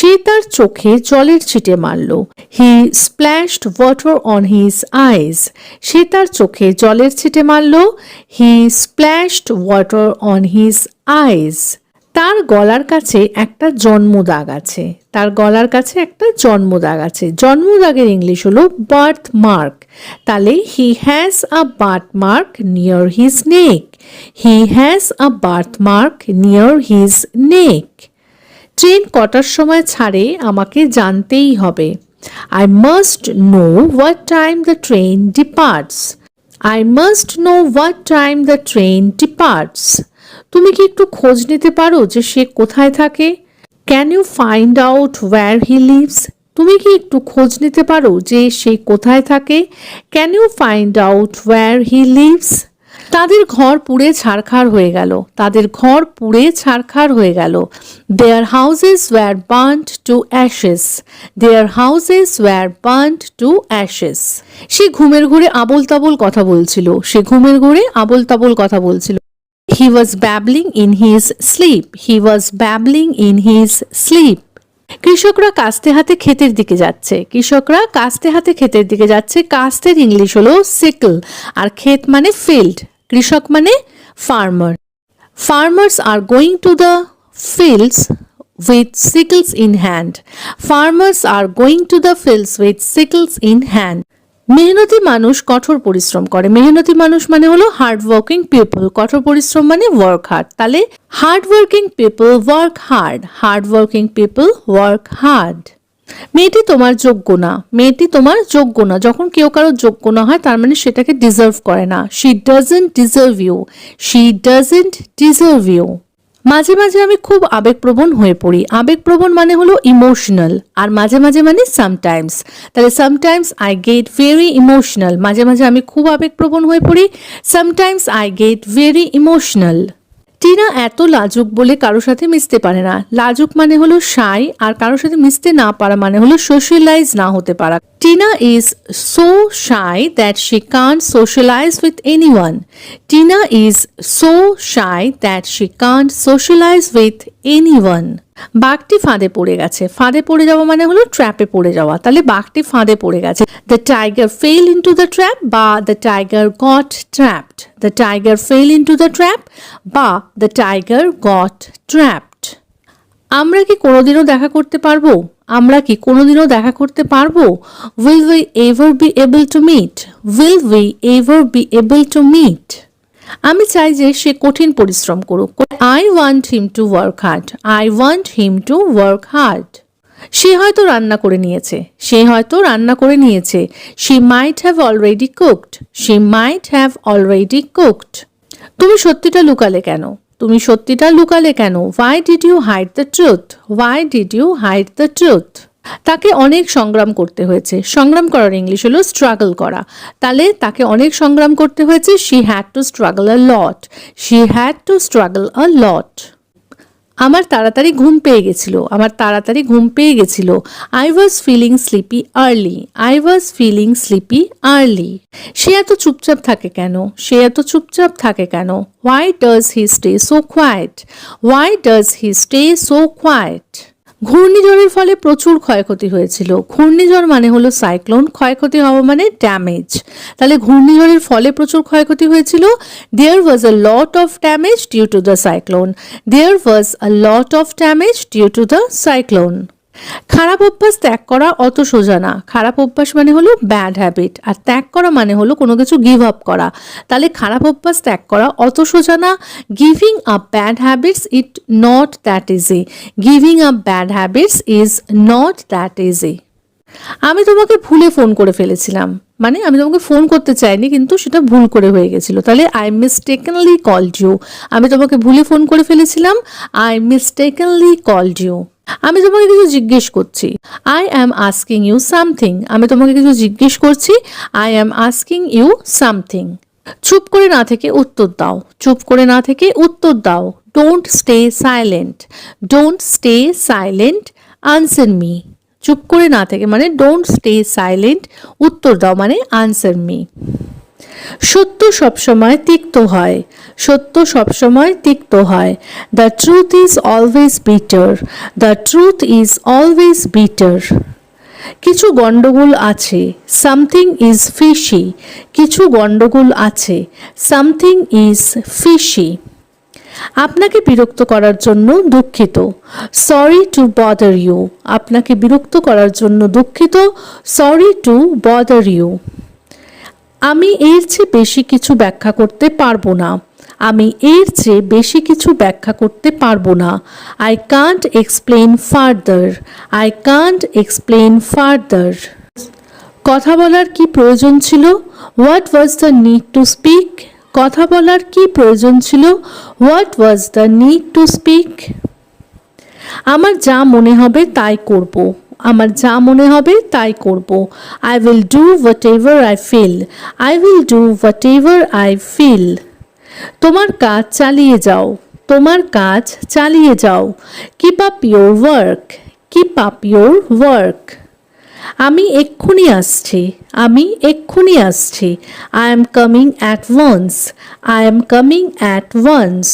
সে তার চোখে জলের ছিটে মারল। হি splashed water on his eyes. সে তার চোখে জলের ছিটে মারল। হি splashed water on his eyes. তার গলার কাছে একটা জন্মদাগ আছে। তার গলার কাছে একটা জন্মদাগ আছে। জন্মদাগের ইংলিশ হলো বার্থ মার্ক। তাহলে he has a birth mark near his neck. He has a birth mark near his neck. Train কটার সময় ছাড়ে আমাকে জানতেই হবে। I must know what time the train departs. I must know what time the train departs. তুমি কি একটু খোঁজ নিতে পারো যে সে কোথায় থাকে? Can you find out where he lives? তুমি কি একটু খোঁজ নিতে পারো যে সে কোথায় থাকে? Can you find out where he lives? তাদের ঘর পুড়ে ছারখার হয়ে গেল। তাদের ঘর পুড়ে ছারখার হয়ে গেল। Their houses were burnt to ashes. Their houses were burnt to ashes. সে ঘুমের ঘোরে আবোল তাবোল কথা বলছিল। সে ঘুমের ঘোরে আবোল তাবোল কথা বলছিল। He was babbling in his sleep. He was babbling in his sleep. কৃষকরা কাস্তে হাতে ক্ষেতের দিকে যাচ্ছে। কৃষকরা কাস্তে হাতে ক্ষেতের দিকে যাচ্ছে। কাস্তের ইংলিশ হলো সিকল, আর ক্ষেত মানে ফিল্ড। কৃষক মানে farmer. Farmers are going to the fields with sickles in hand. Farmers are going to the fields with sickles in hand. মেহনতি মানুষ কঠোর পরিশ্রম করে। মেহনতি মানুষ মানে হলো হার্ড ওয়ার্কিং পিপল। কঠোর পরিশ্রম মানে ওয়ার্ক হার্ড। তাহলে hard working people work hard. Hard working people work hard. মেয়েটি তোমার যোগ্য না। মেয়েটি তোমার যোগ্য না। যখন কেউ কারো যোগ্য না হয় তার মানে সেটাকে ডিজার্ভ করে না। She doesn't deserve you. She doesn't deserve you. মাঝে মাঝে আমি খুব আবেগপ্রবণ হয়ে পড়ি। আবেগপ্রবণ মানে হলো ইমোশনাল, আর মাঝে মাঝে মানে সামটাইমস। তাহলে sometimes I get very emotional. মাঝে মাঝে আমি খুব আবেগপ্রবণ হয়ে পড়ি। Sometimes I get very emotional. Tina এত লাজুক বলে কারোর সাথে মিশতে পারে না। লাজুক মানে হলো শাই, আর কারোর সাথে মিশতে না পারা মানে হলো সোশ্যালাইজ না হতে পারা। Tina is so shy that she can't socialize with anyone. Tina is so shy that she can't socialize with anyone. বাঘটি ফাঁদে পড়ে গেছে। ফাঁদে পড়ে যাওয়া মানে হলো ট্র্যাপে পড়ে যাওয়া। তাহলে বাঘটি ফাঁদে পড়ে গেছে। The tiger fell into the trap বা the tiger got trapped. The tiger fell into the trap বা দ্য টাইগার গট ট্র্যাপড। আমরা কি কোনোদিনও দেখা করতে পারবো? আমরা কি কোনোদিনও দেখা করতে পারবো? Will we ever be able to meet? Will we ever be able to meet? আমি চাই যে সে কঠিন পরিশ্রম করুক। I want him to work hard. I want him to work hard. সে হয়তো রান্না করে নিয়েছে। সে হয়তো রান্না করে নিয়েছে। She might have already cooked. She might have already cooked. তুমি সত্যিটা লুকালে কেন? তুমি সত্যিটা লুকালে কেন? Why did you hide the truth? Why did you hide the truth? তাকে অনেক সংগ্রাম করতে হয়েছে। সংগ্রাম করার ইংলিশ হলো স্ট্রাগল করা। তাহলে তাকে অনেক সংগ্রাম করতে হয়েছে। She had to struggle a lot. She had to struggle a lot. আমার তাড়াতাড়ি ঘুম পেয়ে গেছিল। আমার তাড়াতাড়ি ঘুম পেয়ে গেছিল। I was feeling sleepy early. I was feeling sleepy early. সে এত চুপচাপ থাকে কেন? সে এত চুপচাপ থাকে কেন? Why does he stay so quiet? Why does he stay so quiet? ঘূর্ণিঝড়ের ফলে প্রচুর ক্ষয়ক্ষতি হয়েছিল। ঘূর্ণিঝড় মানে হলো সাইক্লোন, ক্ষয়ক্ষতি হওয়া মানে ড্যামেজ। তাহলে ঘূর্ণিঝড়ের ফলে প্রচুর ক্ষয়ক্ষতি হয়েছিল। There was a lot of damage due to the cyclone. There was a lot of damage due to the cyclone. খারাপ অভ্যাস ত্যাগ করা অত সোজা না। খারাপ অভ্যাস মানে হলো ব্যাড হ্যাবিট, আর ত্যাগ করা মানে হলো কোনো কিছু গিভ আপ করা। তাহলে খারাপ অভ্যাস ত্যাগ করা অত সোজা না। Giving up bad habits it not that easy. Giving up bad habits is not that easy. আমি তোমাকে ভুলে ফোন করে ফেলেছিলাম, মানে আমি তোমাকে ফোন করতে চাইনি কিন্তু সেটা ভুল করে হয়ে গেছিল। তাহলে আই মিস্টেকেনলি কলড ইউ। আমি তোমাকে ভুলে ফোন করে ফেলেছিলাম। I mistakenly called you. আমি তোমাকে কিছু জিজ্ঞেস করছি। I am asking you something. আমি তোমাকে কিছু জিজ্ঞেস করছি। I am asking you something. চুপ করে না থেকে উত্তর দাও। চুপ করে না থেকে উত্তর দাও। Don't stay silent. Don't stay silent. Answer me. চুপ করে না থেকে মানে ডোন্ট স্টে সাইলেন্ট। উত্তর দাও মানে আনসার মি। সত্য সবসময় তিক্ত হয়, সত্য সবসময় তিক্ত হয়। The truth is always bitter, the truth is always bitter. কিছু গণ্ডগোল আছে, সামথিং ইজ ফিশি, কিছু গণ্ডগোল আছে, সামথিং ইজ ফিশি। আপনাকে বিরক্ত করার জন্য দুঃখিত, সরি টু বদার ইউ, আপনাকে বিরক্ত করার জন্য দুঃখিত, সরি টু বদার ইউ। আমি এর চেয়ে বেশি কিছু ব্যাখ্যা করতে পারবো না, আমি এর চেয়ে বেশি কিছু ব্যাখ্যা করতে পারবো না। I can't explain further, I can't explain further. কথা বলার কি প্রয়োজন ছিল? What was the need to speak? কথা বলার কি প্রয়োজন ছিল? What was the need to speak? আমার যা মনে হবে তাই করব, আমার যা মনে হবে তাই করব। I will do whatever I feel, I will do whatever I feel. তোমার কাজ চালিয়ে যাও, তোমার কাজ চালিয়ে যাও। Keep up your work, keep up your work. আমি এক্ষুনি আসছি, আমি এক্ষুনি আসছি। I am coming at once, I am coming at once.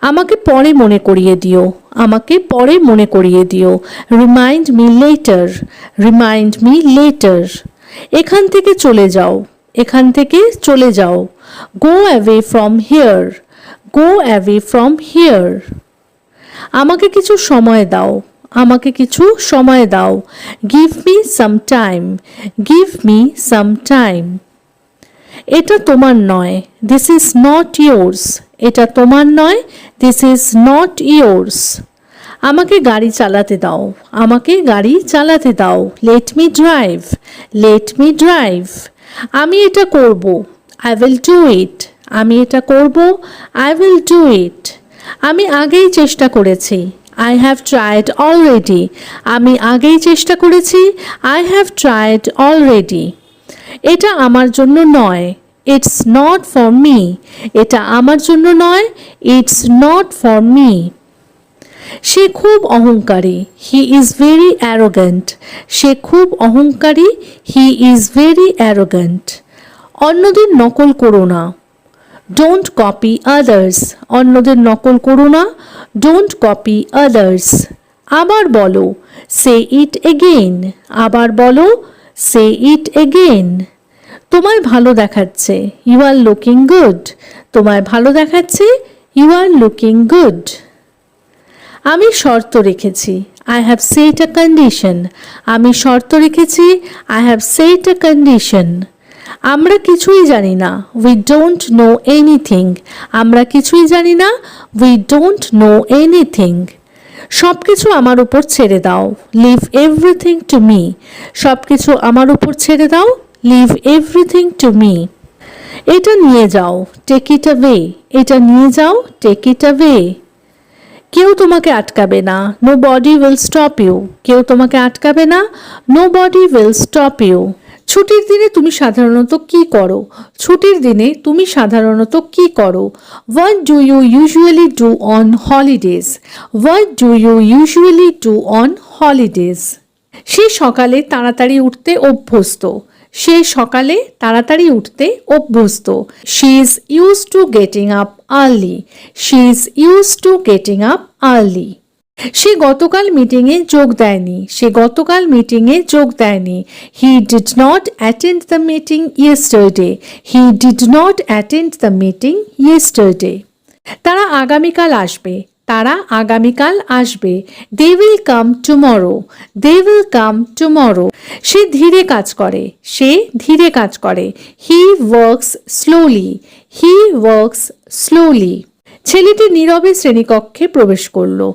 আমাকে পরে মনে করিয়ে দিও, আমাকে পরে মনে করিয়ে দিও। Remind me letter, remind me letter. এখান থেকে চলে যাও, এখান থেকে চলে যাও। Go away from here, go away from here. আমাকে কিছু সময় দাও, আমাকে কিছু সময় দাও। Give me some time, give me some time. এটা তোমার নয়, দিস ইজ নট ইয়োর্স, এটা তোমার নয়, দিস ইজ নট ইয়োর্স। আমাকে গাড়ি চালাতে দাও, আমাকে গাড়ি চালাতে দাও। Let me drive, let me drive. আমি এটা করব, আই উইল ডু ইট, আমি এটা করব, আই উইল ডু ইট। আমি আগেই চেষ্টা করেছি, আই হ্যাভ ট্রাইড অলরেডি, আমি আগেই চেষ্টা করেছি, আই হ্যাভ ট্রাইড অলরেডি। এটা আমার জন্য নয়, ইটস নট ফর মি, এটা আমার জন্য নয়, ইটস নট ফর মি। সে খুব অহংকারী, হি ইজ ভেরি অ্যারোগ্যান্ট, সে খুব অহংকারী, হি ইজ ভেরি অ্যারোগ্যান্ট। অন্যদের নকল করো না, ডোন্ট কপি আদার্স, অন্যদের নকল করো না, ডোন্ট কপি আদার্স। আবার বলো, সে ইট এগেইন, আবার বলো, সে ইট এগেইন। তোমায় ভালো দেখাচ্ছে, ইউ আর লুকিং গুড, তোমায় ভালো দেখাচ্ছে, ইউ আর লুকিং গুড। আমি শর্ত রেখেছি, I have set a condition, আমি শর্ত রেখেছি, I have set a condition. আমরা কিছুই জানি না, উই ডোন্ট নো এনিথিং, আমরা কিছুই জানি না, উই ডোন্ট নো এনিথিং। সব কিছু আমার উপর ছেড়ে দাও, লিভ এভরিথিং টু মি, সব কিছু আমার উপর ছেড়ে দাও, লিভ এভরিথিং টু মি। এটা নিয়ে যাও, টেক ইট অ্যাওয়ে, এটা নিয়ে যাও, টেক ইট অ্যাওয়ে। কেউ তোমাকে আটকাবে না, nobody will stop you, কেউ তোমাকে আটকাবে না, nobody will stop you. ছুটির দিনে তুমি সাধারণত কি করো? ছুটির দিনে তুমি সাধারণত কি করো? What do you usually do on holidays, what do you usually do on holidays. সে সকালে তাড়াতাড়ি উঠতে অভ্যস্ত, সে সকালে তাড়াতাড়ি উঠতে অভ্যস্ত। She is use to getting up early, she is use to getting up early. সে গতকাল মিটিংয়ে যোগ দেয়নি, সে গতকাল মিটিংয়ে যোগ দেয়নি। He did not attend the meeting yesterday, he did not attend the meeting yesterday. তারা আগামীকাল আসবে, তারা আগামীকাল আসবে। They will come tomorrow, they will come tomorrow. সে ধীরে কাজ করে, সে ধীরে কাজ করে। He works slowly, he works slowly. ছেলেটি নীরবে শ্রেণীকক্ষে প্রবেশ করলো,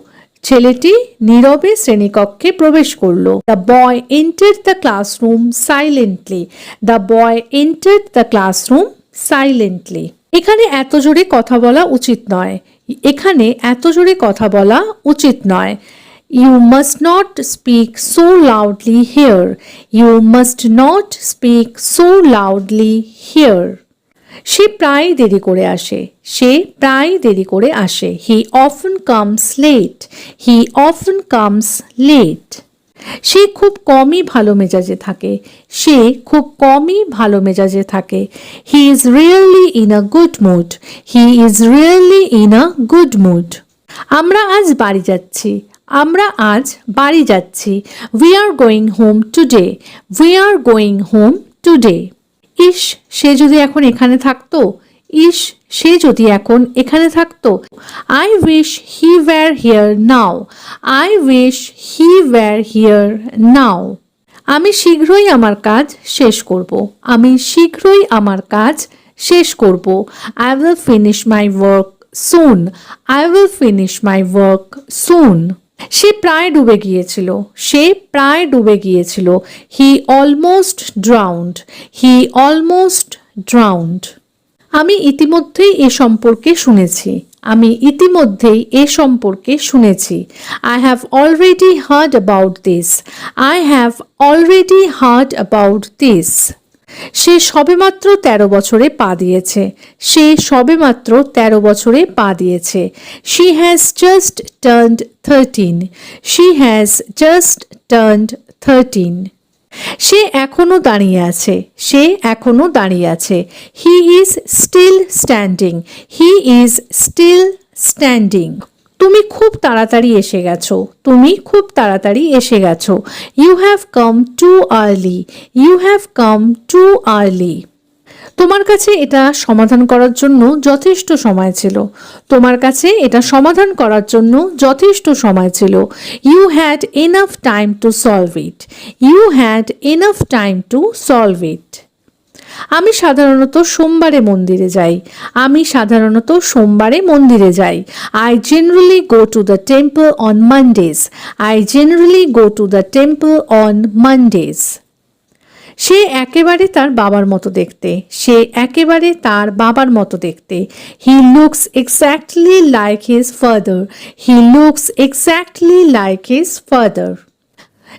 ছেলেটি নীরবে শ্রেণীকক্ষে প্রবেশ করলো। The boy entered the classroom silently, the boy entered the classroom silently. এখানে এত জোরে কথা বলা উচিত নয়, এখানে এত জোরে কথা বলা উচিত নয়। You must not speak so loudly here, you must not speak so loudly here. সে প্রায় দেরি করে আসে, সে প্রায় দেরি করে আসে। He often comes late, he often comes late. সে খুব কমই ভালো মেজাজে থাকে। সে খুব কমই ভালো মেজাজে থাকে। He is really in a good mood. He is really in a good mood. আমরা আজ বাড়ি যাচ্ছি। আমরা আজ বাড়ি যাচ্ছি। We are going home today. We are going home today. ইস, সে যদি এখন এখানে থাকতো। ইস, সে যদি এখন এখানে থাকতো। I wish he were here now. I wish he were here now. আমি শীঘ্রই আমার কাজ শেষ করব। আমি শীঘ্রই আমার কাজ শেষ করব। I will finish my work soon. I will finish my work soon. সে প্রায় ডুবে গিয়েছিল। সে প্রায় ডুবে গিয়েছিল। He almost drowned. He almost drowned. আমি ইতিমধ্যেই এ সম্পর্কে শুনেছি। আমি ইতিমধ্যেই এ সম্পর্কে শুনেছি। I have already heard about this. I have already heard about this. সে সবেমাত্র 13 বছরে পা দিয়েছে। সে সবেমাত্র 13 বছরে পা দিয়েছে। She has just turned 13। She has just turned 13। সে এখনো দাঁড়িয়ে আছে। সে এখনো দাঁড়িয়ে আছে। He is still standing. He is still standing. তুমি খুব তাড়াতাড়ি এসে গেছো। তুমি খুব তাড়াতাড়ি এসে গেছো। You have come too early. You have come too early. তোমার কাছে এটা সমাধান করার জন্য যথেষ্ট সময় ছিল। তোমার কাছে এটা সমাধান করার জন্য যথেষ্ট সময় ছিল। You had enough time to solve it. You had enough time to solve it. আমি সাধারণত সোমবারে মন্দিরে যাই। আমি সাধারণত সোমবারে মন্দিরে যাই। I generally go to the temple on Mondays. I generally go to the temple on Mondays. সে একেবারে তার বাবার মতো দেখতে। সে একেবারে তার বাবার মতো দেখতে। He looks exactly like his father. He looks exactly like his father.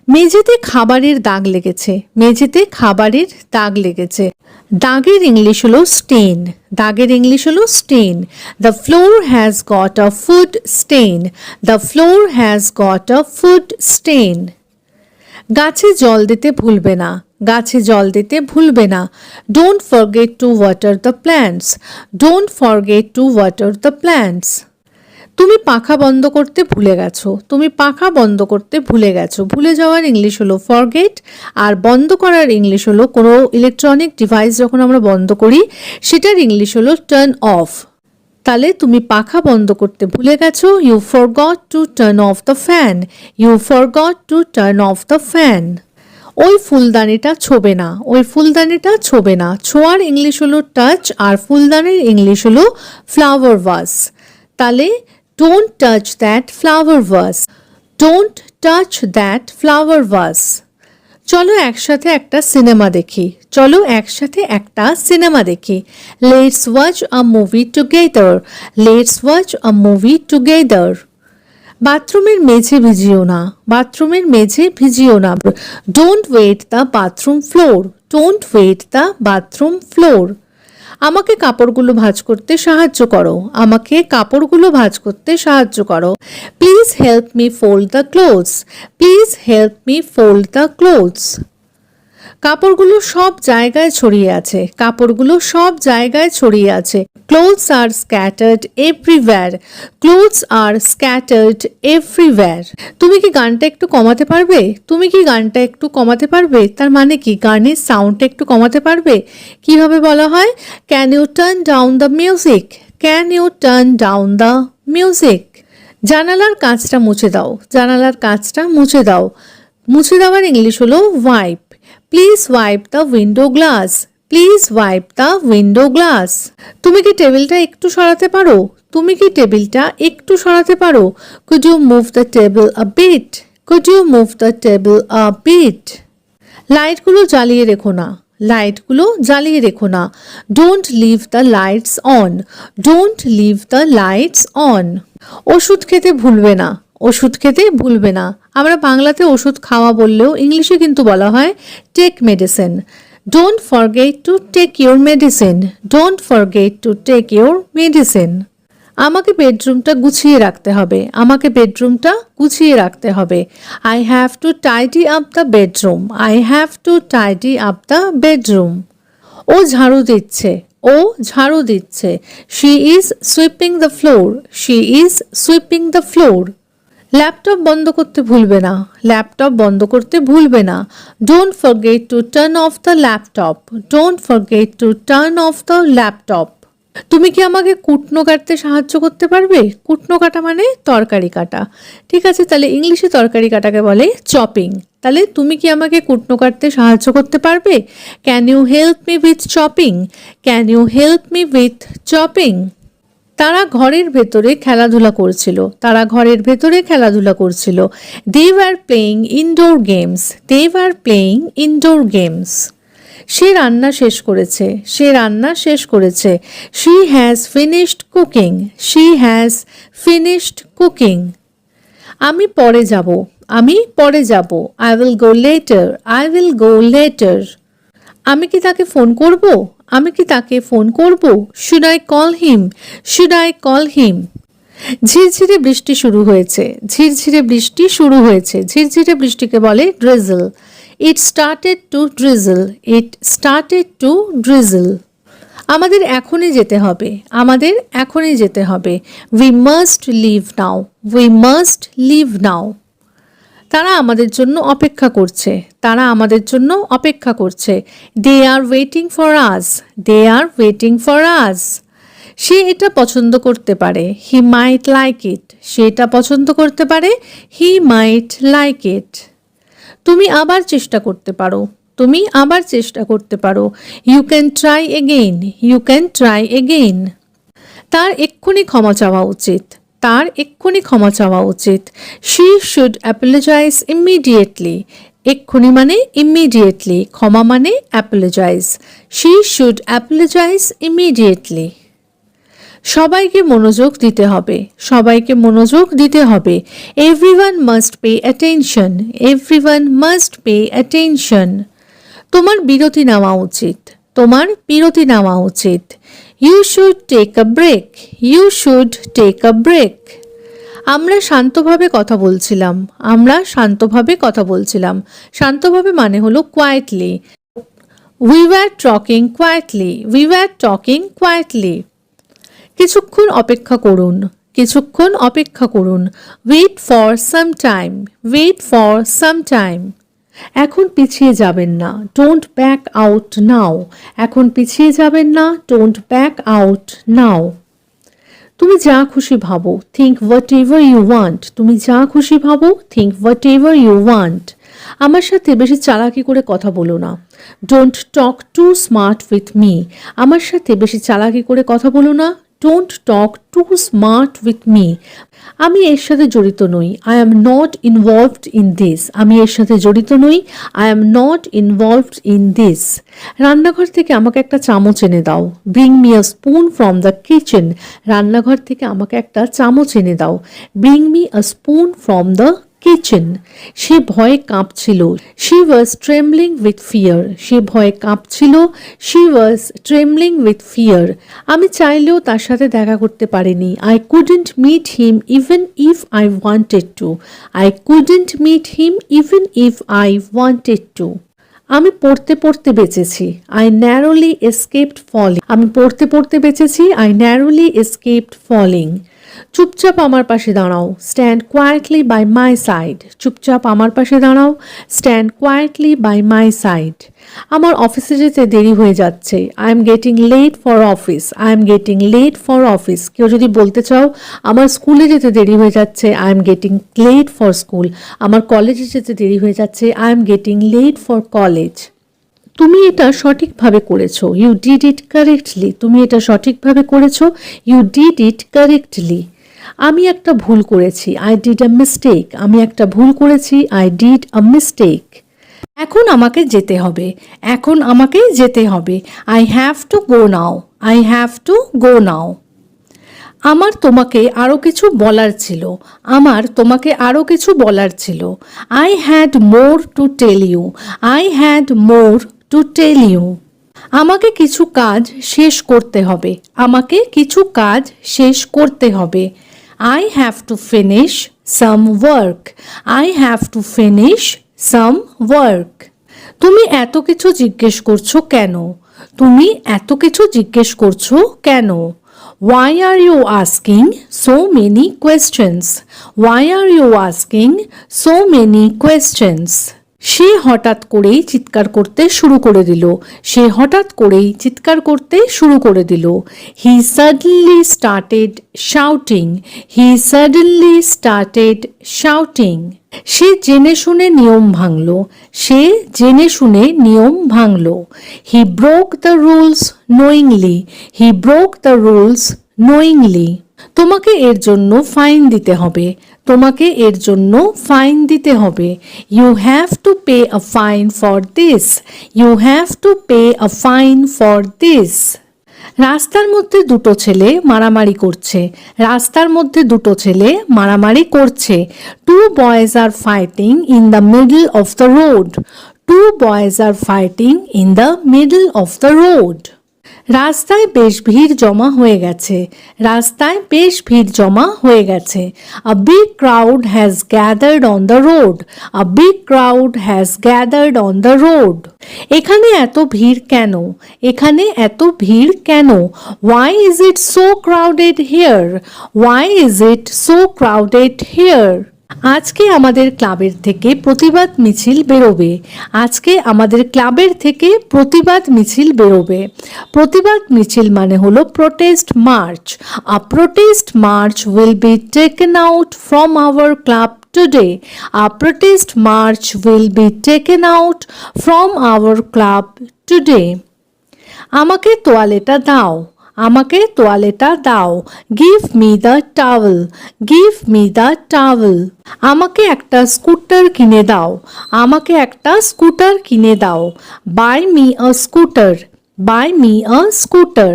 মেঝেতে খাবারের দাগ লেগেছে। মেঝেতে খাবারের দাগ লেগেছে। দাগের ইংলিশ হলো স্টেন। দাগের ইংলিশ হলো stain. The floor has got a food stain. The floor has got a food stain. গাছে জল দিতে ভুলবে না। গাছে জল দিতে ভুলবে না। Don't forget two water the plants. Don't forget two water the plants. তুমি পাখা বন্ধ করতে ভুলে গেছো। তুমি পাখা বন্ধ করতে ভুলে গেছো। ভুলে যাওয়ার ইংলিশ হলো ফরগেট, আর বন্ধ করার ইংলিশ হলো কোনো ইলেকট্রনিক ডিভাইস যখন আমরা বন্ধ করি সেটার ইংলিশ হলো টার্ন অফ। তাহলে তুমি পাখা বন্ধ করতে ভুলে গেছো। You forgot to turn off the fan. You forgot to turn off the fan. ওই ফুলদানিটা ছোবে না। ওই ফুলদানিটা ছোবে না। ছোঁয়ার ইংলিশ হলো টাচ, আর ফুলদানির ইংলিশ হলো ফ্লাওয়ার ভাস। তাহলে don't touch that flower vase. Don't touch that flower vase. চলো একসাথে একটা সিনেমা দেখি। চলো একসাথে একটা সিনেমা দেখি। Let's watch a movie together. Let's watch a movie together. বাথরুমের মেঝে ভিজিও না। বাথরুমের মেঝে ভিজিও না। Don't wet the bathroom floor. Don't wet the bathroom floor. আমাকে কাপড়গুলো ভাঁজ করতে সাহায্য করো। আমাকে কাপড়গুলো ভাঁজ করতে সাহায্য করো। Please help me fold the clothes. Please help me fold the clothes. কাপড়গুলো সব জায়গায় ছড়িয়ে আছে। কাপড়গুলো সব জায়গায় ছড়িয়ে আছে। ক্লোথস আর স্ক্যাটার্ড এভরিওয়্যার। ক্লোথস আর স্ক্যাটার্ড এভরিওয়্যার। তুমি কি গানটা একটু কমাতে পারবে? তুমি কি গানটা একটু কমাতে পারবে? তার মানে কি গানের সাউন্ডটা একটু কমাতে পারবে? কিভাবে বলা হয়? Can you turn down the music? Can you turn down the music? জানালার কাঁচটা মুছে দাও। জানালার কাঁচটা মুছে দাও। মুছে দেওয়ার ইংলিশ হলো wipe. Please wipe the window glass. Please wipe the window glass. তুমি কি টেবিলটা একটু সরাতে পারো? তুমি কি টেবিলটা একটু সরাতে পারো? Could you move the table a bit? Could you move the table a bit? লাইটগুলো জ্বালিয়ে রেখো না। লাইটগুলো জ্বালিয়ে রেখো না। Don't leave the lights on. Don't leave the lights on. ওষুধ খেতে ভুলবে না। ওষুধ খেতে ভুলবে না। আমরা বাংলাতে ওষুধ খাওয়া বললেও ইংলিশে কিন্তু বলা হয় take medicine. Don't forget to take your medicine. Don't forget to take your medicine. আমাকে বেডরুমটা গুছিয়ে রাখতে হবে, আমাকে বেডরুমটা গুছিয়ে রাখতে হবে। I have to tidy up the bedroom, I have to tidy up the bedroom. ও ঝাড়ু দিচ্ছে, ও ঝাড়ু দিচ্ছে। She is sweeping the floor, she is sweeping the floor. Laptop বন্ধ করতে ভুলবে না, ল্যাপটপ বন্ধ করতে ভুলবে না। Don't forget to turn off the laptop, don't forget to turn off the laptop. তুমি কি আমাকে কুটনো কাটতে সাহায্য করতে পারবে? কুটনো কাটা মানে তরকারি কাটা। ঠিক আছে, তাহলে ইংলিশে তরকারি কাটাকে বলে চপিং। তাহলে তুমি কি আমাকে কুটনো কাটতে সাহায্য করতে পারবে? Can you help me with chopping, can you help me with chopping. তারা ঘরের ভেতরে খেলাধুলা করছিল, তারা ঘরের ভেতরে খেলাধুলা করছিল। They were playing indoor games, they were playing indoor games. সে রান্না শেষ করেছে, সে রান্না শেষ করেছে। She has finished cooking, she has finished cooking. আমি পরে যাব, আমি পরে যাব। I will go later, I will go later. আমি কি তাকে ফোন করব, আমি কি তাকে ফোন করব? Should I call him, should I call him. ঝিরঝিরে বৃষ্টি শুরু হয়েছে, ঝিরঝিরে বৃষ্টি শুরু হয়েছে। ঝিরঝিরে বৃষ্টিকে বলে drizzle. It started to drizzle, it started to drizzle. আমাদের এখনই যেতে হবে, আমাদের এখনই যেতে হবে। We must leave now, we must leave now. তারা আমাদের জন্য অপেক্ষা করছে, তারা আমাদের জন্য অপেক্ষা করছে। They are waiting for us, they are waiting for us. সে এটা পছন্দ করতে পারে, হি মাইট লাইক ইট, সে এটা পছন্দ করতে পারে, হি মাইট লাইক ইট। তুমি আবার চেষ্টা করতে পারো, তুমি আবার চেষ্টা করতে পারো। You can try again, you can try again. তার এক্ষুনি ক্ষমা চাওয়া উচিত, তার এক্ষুনি ক্ষমা চাওয়া উচিত। She should apologise immediately. এক্ষুনি মানে ইমিডিয়েটলি, ক্ষমা মানে apologise. She should apologise immediately. সবাইকে মনোযোগ দিতে হবে, সবাইকে মনোযোগ দিতে হবে। Everyone must pay attention, everyone must pay attention. তোমার বিরতি নেওয়া উচিত, তোমার বিরতি নেওয়া উচিত। You should take a break, you should take a break. আমরা শান্তভাবে কথা বলছিলাম, আমরা শান্তভাবে কথা বলছিলাম। শান্তভাবে মানে হলো quietly. We were talking quietly, we were talking quietly. কিছুক্ষণ অপেক্ষা করুন, কিছুক্ষণ অপেক্ষা করুন। Wait for some time, wait for some time. এখন পিছিয়ে যাবেন না, ডোন্ট ব্যাক আউট নাও। এখন পিছিয়ে যাবেন না, ডোন্ট ব্যাক আউট নাও। তুমি যা খুশি ভাবো, think whatever you want. তুমি যা খুশি ভাবো, think whatever you want. আমার সাথে বেশি চালাকি করে কথা বলো না, don't talk too smart with me. আমার সাথে বেশি চালাকি করে কথা বলো না, don't talk too smart with me. আমি এর সাথে জড়িত নই, I am not involved in this. আমি এর সাথে জড়িত নই, I am not involved in this. রান্নাঘর থেকে আমাকে একটা চামচ এনে দাও, bring me a spoon from the kitchen. রান্নাঘর থেকে আমাকে একটা চামচ এনে দাও, bring me a spoon from the kitchen. সে ভয়ে কাঁপছিল, she was trembling with fear. সে ভয়ে কাঁপছিল, she was trembling with fear. আমি চাইলেও তার সাথে দেখা করতে পারিনি, I couldn't meet him even if I wanted to. I couldn't meet him even if I wanted to. আমি পড়তে পড়তে বেঁচেছি, আই ন্যারোলি এসকেপড ফলিং। আমি পড়তে পড়তে বেঁচেছি, আই ন্যারোলি এসকেপড ফলিং। চুপচাপ আমার পাশে দাঁড়াও, stand quietly by my side. চুপচাপ আমার পাশে দাঁড়াও, stand quietly by my side. আমার অফিসে যেতে দেরি হয়ে যাচ্ছে, I am getting late for office, I am getting late for office. কেউ যদি বলতে চাও আমার স্কুলে যেতে দেরি হয়ে যাচ্ছে, I am getting late for school. আমার কলেজে যেতে দেরি হয়ে যাচ্ছে, I am getting late for college. তুমি এটা সঠিকভাবে করেছো, ইউ ডিড ইট কারেক্টলি। তুমি এটা সঠিকভাবে করেছো, ইউ ডিড ইট কারেক্টলি। আমি একটা ভুল করেছি, আই ডিড আ মিস্টেক। আমি একটা ভুল করেছি, আই ডিড আ মিস্টেক। এখন আমাকে যেতে হবে, এখন আমাকে যেতে হবে। I have to go now, I have to go now. আমার তোমাকে আরও কিছু বলার ছিল, আমার তোমাকে আরও কিছু বলার ছিল। I had more to tell you, I had more to tell you. আমাকে কিছু কাজ শেষ করতে হবে, আমাকে কিছু কাজ শেষ করতে হবে। I have to finish some work. I have to finish some work. তুমি এত কিছু জিজ্ঞেস করছো কেন? তুমি এত কিছু জিজ্ঞেস করছো কেন? Why are you asking so many questions? Why are you asking so many questions? সে হঠাৎ করেই চিৎকার করতে শুরু করে দিল। সে হঠাৎ করেই চিৎকার করতে শুরু করে দিল। He suddenly started shouting. He suddenly started shouting. সে জেনে শুনে নিয়ম ভাঙল। সে জেনে শুনে নিয়ম ভাঙল। He broke the rules knowingly. He broke the rules knowingly. তোমাকে এর জন্য ফাইন দিতে হবে। তোমাকে এর জন্য ফাইন দিতে হবে। You have to pay a fine for this. You have to pay a fine for this. রাস্তার মধ্যে দুটো ছেলে মারামারি করছে। রাস্তার মধ্যে দুটো ছেলে মারামারি করছে। Two boys are fighting in the middle of the road. Two boys are fighting in the middle of the road. রাস্তায় বেশ ভিড় জমা হয়ে গেছে। রাস্তায় বেশ ভিড় জমা হয়ে গেছে। A big crowd has gathered on the road. A big crowd has gathered on the road. এখানে এত ভিড় কেন? এখানে এত ভিড় কেন? Why is it so crowded here? Why is it so crowded here? আজকে আমাদের ক্লাবের থেকে প্রতিবাদ মিছিল বেরোবে। আজকে আমাদের ক্লাবের থেকে প্রতিবাদ মিছিল বেরোবে। প্রতিবাদ মিছিল মানে হলো protest March. A protest March will be taken out from our club today. A protest March will be taken out from our club today. আমাকে তোয়ালেটা দাও। আমাকে তোয়ালেটা দাও। Give me the towel. Give me the towel. আমাকে একটা scooter কিনে দাও। আমাকে একটা স্কুটার কিনে দাও। Buy me a scooter. Buy me a scooter.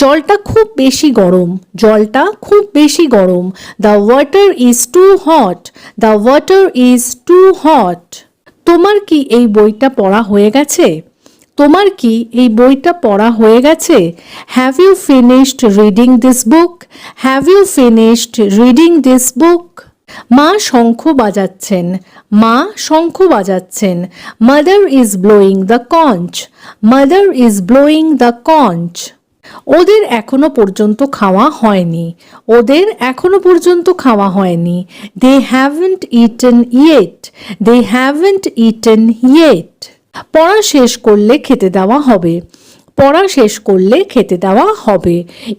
জলটা খুব বেশি গরম। জলটা খুব বেশি গরম। The water is too hot. The water is too hot. তোমার কি এই বইটা পড়া হয়ে গেছে? তোমার কি এই বইটা পড়া হয়ে গেছে? Have you finished reading this book? Have you finished reading this book? মা শঙ্খ বাজাচ্ছেন। মা শঙ্খ বাজাচ্ছেন। Mother is blowing the conch. Mother is blowing the conch. ওদের এখনো পর্যন্ত খাওয়া হয়নি। ওদের এখনো পর্যন্ত খাওয়া হয়নি। দে হ্যাভেন্ট ইটেন ইয়েট। দে হ্যাভেন্ট ইটেন ইয়েট। পড়া শেষ করলে খেতে দেওয়া হবে। পড়া শেষ করলে খেতে দেওয়া হবে।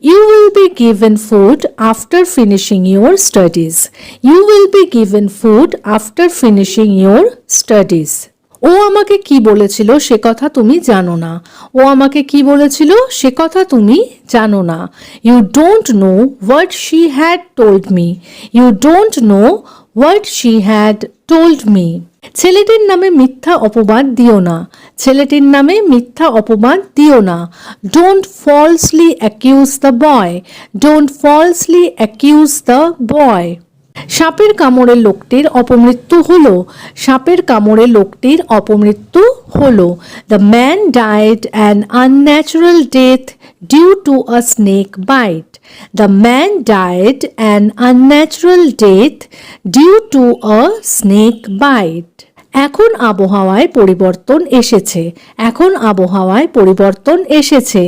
You will be given food after finishing your studies. You will be given food after finishing your studies. ও আমাকে কি বলেছিল সে কথা তুমি জানো না। ও আমাকে কি বলেছিল সে কথা তুমি জানো না। You don't know what she had told me. You don't know what she had told me. ছেলেটির নামে মিথ্যা অপবাদ দিও না। ছেলেটির নামে মিথ্যা অপবাদ দিও না। Don't falsely accuse the boy. Don't falsely accuse the boy. সাপের কামড়ে লোকটির অপমৃত্যু হলো। সাপের কামড়ে লোকটির অপমৃত্যু হলো। The man died an unnatural death due to a snake bite. The man died an unnatural death due to a snake bite. এখন আবহাওয়ায় পরিবর্তন এসেছে। এখন আবহাওয়ায় পরিবর্তন এসেছে।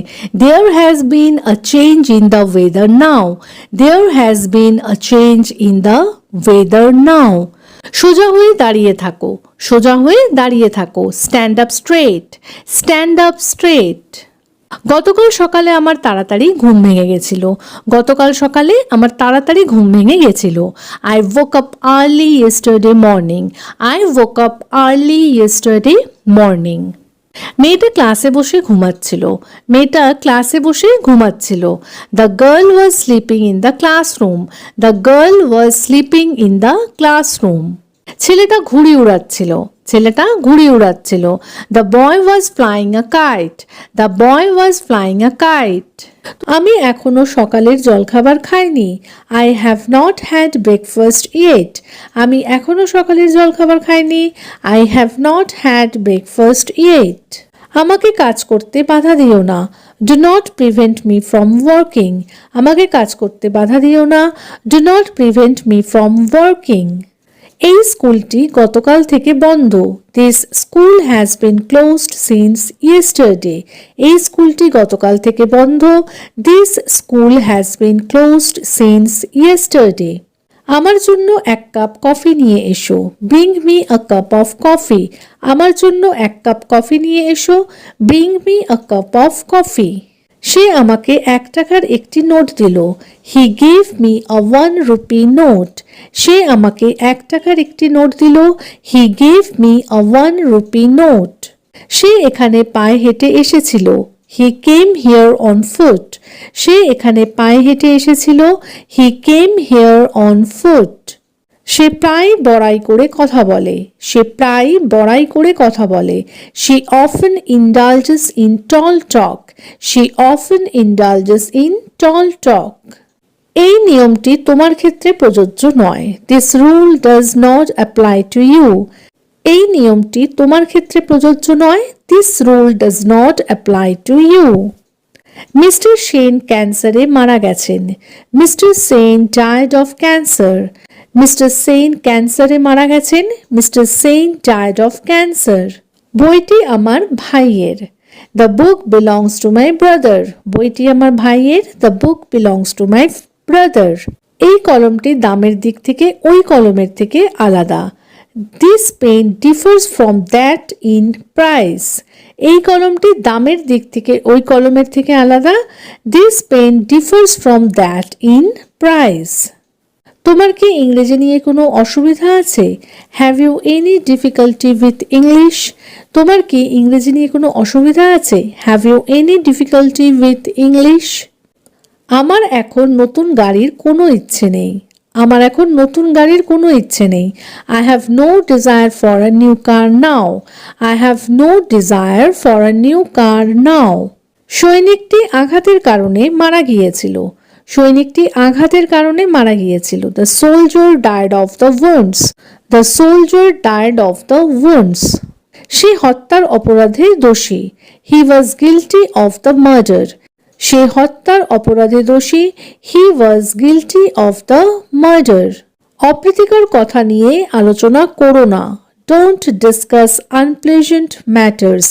There has been a change in the weather now. There has been a change in the weather now. সোজা হয়ে দাঁড়িয়ে থাকো। সোজা হয়ে দাঁড়িয়ে থাকো। Stand up straight. Stand up straight. গতকাল সকালে আমার তাড়াতাড়ি ঘুম ভেঙে গেছিল। গতকাল সকালে আমার তাড়াতাড়ি ঘুম ভেঙে গেছিল। I woke up early yesterday morning. I woke up early yesterday morning. মেয়েটা ক্লাসে বসে ঘুমাচ্ছিল। মেয়েটা ক্লাসে বসে ঘুমাচ্ছিল। The girl was sleeping in the classroom. The girl was sleeping in the classroom. ছেলেটা ঘুড়ি উড়াচ্ছিল। ছেলেটা ঘুড়ি উড়াচ্ছিল। The boy was flying a kite. The boy was flying a kite. আমি এখনো সকালের জলখাবার খাইনি। I have not had breakfast yet. আমি এখনো সকালের জলখাবার খাইনি। I have not had breakfast yet. আমাকে কাজ করতে বাধা দিও না। Do not prevent me from working. আমাকে কাজ করতে বাধা দিও না। Do not prevent me from working. এই স্কুলটি গতকাল থেকে বন্ধ। This school has been closed since yesterday. এই স্কুলটি গতকাল থেকে বন্ধ। This school has been closed since yesterday. আমার জন্য এক কাপ কফি নিয়ে এসো। Bring me a cup of coffee. আমার জন্য এক কাপ কফি নিয়ে এসো। Bring me a cup of coffee. সে আমাকে 1 টাকার একটি নোট দিল। He gave me a 1 rupee note. সে আমাকে 1 টাকার একটি নোট দিল। He gave me a 1 rupee note. সে এখানে পায়ে হেঁটে এসেছিল। He came here on foot. সে এখানে পায়ে হেঁটে এসেছিল। He came here on foot. সে প্রায় বড়াই করে কথা বলে। সে প্রায় বড়াই করে কথা বলে। She often indulges in tall talk. She often indulges in tall talk. এই নিয়মটি তোমার ক্ষেত্রে প্রযোজ্য নয়। This rule does not apply to you. এই নিয়মটি তোমার ক্ষেত্রে প্রযোজ্য নয়। This rule does not apply to you. Mister Sen ক্যান্সারে মারা গেছেন। Mister Sen died of cancer. Mister Sen ক্যান্সারে মারা গেছেন। Mister Sen died of cancer. বইটি আমার ভাইয়ের। The book belongs to my brother. বইটি আমার ভাইয়ের। The book belongs to my brother. এই কলমটি দামের দিক থেকে ওই কলমের থেকে আলাদা। This pen differs from that in price. এই কলমটি দামের দিক থেকে ওই কলমের থেকে আলাদা। This pen differs from that in price. তোমার কি ইংরেজি নিয়ে কোনো অসুবিধা আছে? Have you any difficulty with English? তোমার কি ইংরেজি নিয়ে কোনো অসুবিধা আছে? Have you any difficulty with English? আমার এখন নতুন গাড়ির কোনো ইচ্ছে নেই। আমার এখন নতুন গাড়ির কোনো ইচ্ছে নেই। I have no desire for a new car now. I have no desire for a new car now. সৈনিকটি আঘাতের কারণে মারা গিয়েছিল। সৈনিকটি আঘাতের কারণে মারা গিয়েছিল। The soldier died of the wounds. The soldier died of the wounds. সে হত্যার অপরাধে দোষী। He was guilty of the murder. সে হত্যার অপরাধে দোষী। He was guilty of the murder. অপ্রীতিকর কথা নিয়ে আলোচনা করো না। Don't discuss unpleasant matters.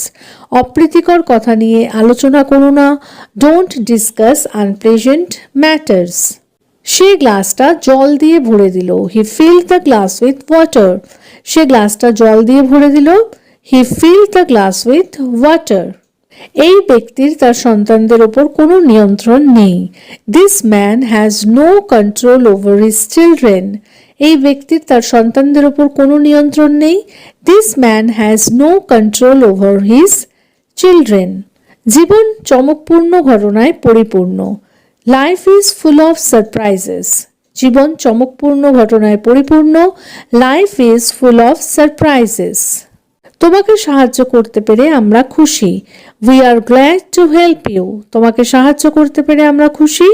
অপ্রীতিকর কথা নিয়ে আলোচনা করো না। Don't discuss unpleasant matters. সে গ্লাসটা জল দিয়ে ভরে দিল। He filled the glass with water. সে গ্লাসটা জল দিয়ে ভরে দিল। He filled the glass with water. এই ব্যক্তির তার সন্তানদের উপর কোনো নিয়ন্ত্রণ নেই। This man has no control over his children. এই ব্যক্তির তার সন্তানদের উপর কোনো নিয়ন্ত্রণ নেই। This man has no control over his children. জীবন চমকপূর্ণ ঘটনায় পরিপূর্ণ। Life is full of surprises. জীবন চমকপূর্ণ ঘটনায় পরিপূর্ণ। Life is full of surprises. তোমাকে সাহায্য করতে পেরে আমরা খুশি। We are glad to help you. তোমাকে সাহায্য করতে পেরে আমরা খুশি।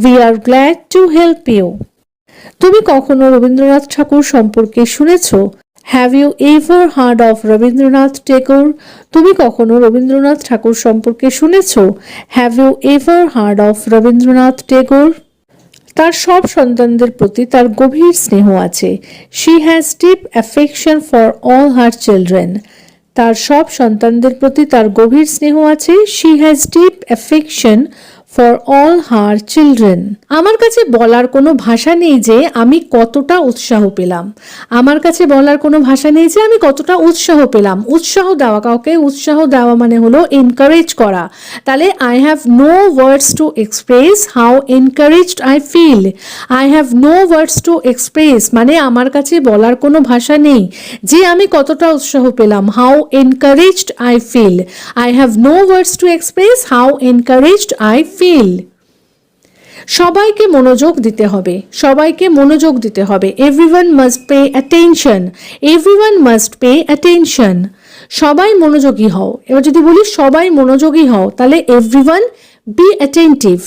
We are glad to help you. তুমি কখনো রবীন্দ্রনাথ ঠাকুর সম্পর্কে শুনেছো? Have you ever heard of Rabindranath Tagore? তুমি কখনো রবীন্দ্রনাথ ঠাকুর সম্পর্কে শুনেছো? Have you ever heard of Rabindranath Tagore? তার সব সন্তানদের প্রতি তার গভীর স্নেহ আছে। She has deep affection for all her children. তার সব সন্তানদের প্রতি তার গভীর স্নেহ আছে। She has deep affection for all her children. আমার কাছে বলার কোনো ভাষা নেই যে আমি কতটা উৎসাহ পেলাম। আমার কাছে বলার কোনো ভাষা নেই যে আমি কতটা উৎসাহ পেলাম। উৎসাহ দেওয়া, কাউকে উৎসাহ দেওয়া মানে হলো এনকারেজ করা। তাহলে I have no words to express how encouraged I feel. I have no words to express মানে আমার কাছে বলার কোনো ভাষা নেই যে আমি কতটা উৎসাহ পেলাম। How encouraged I feel. I have no words to express how encouraged I feel. সবাইকে মনোযোগ দিতে হবে। সবাইকে মনোযোগ দিতে হবে। Everyone must pay attention. Everyone must pay attention. সবাই মনোযোগী হও। এবার যদি বলি সবাই মনোযোগী হও তাহলে everyone be attentive.